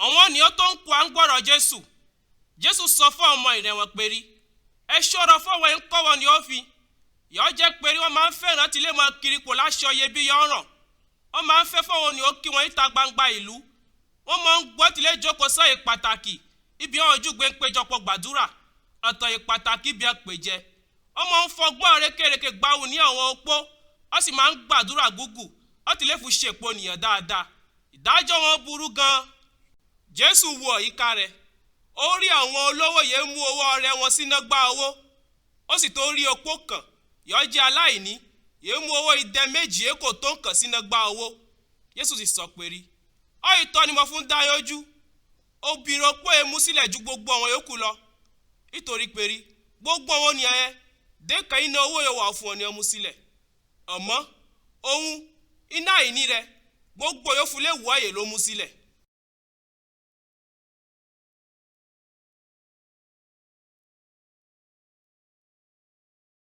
àwọn ènìyàn tó ń kó à ń gbọ́rọ̀ Jésù sọ fún ọmọ ìrẹ̀wọ̀n pé ẹ ṣọ́ra fọwọ́ ń kọ́wọ́ ni ó fi yọ jẹ́ pé wọ́n máa ń fẹ́ràn tí lè máa kiri kò láṣọ iyebíye ọ̀ràn wọ́n máa ń fẹ́ fọwọ́ ni ó kí wọ́n níta gbangba ìlú wọ́n máa ń gbọ́ tí lè jókòó sọ́yè pàtàkì ibi àwọn ojúgbé ń péjọpọ̀ gbàdúrà ọ̀tọ̀ ìpàtàkì ibi àpèjẹ wọ́n máa ń fọgbọ́n rékèrèké gbáwù ní àwọn opó wọ́n sì máa ń gbàdúrà gúgù wọ́n ti lè fi ṣèpò nìyàn dáadáa ìdájọ́ wọn burú gan. Jésù wo àyíká rẹ̀ ó rí àwọn olówó yẹn mú owó ọrẹ wọn síná gbá owó ó sì tó rí opó kan yọ jẹ́ aláìní yẹn mú owó idẹ méjì èkó tó ń kàn síná gbá owó. Jésù sì sọ pé ọ ìtọ́ ni mo fún dá yójú obìnrin opó yẹn mú sílẹ̀ ju gbogbo àwọn yòókù lọ nítorí pé gbogbo àwọn ni ẹ dẹ́kan iná owó yẹn wà fún ọ ni ọ mú sílẹ̀ ọmọ ohun iná àìní rẹ gbogbo yóò fún lè wọ́ àyè ló mú sílẹ̀.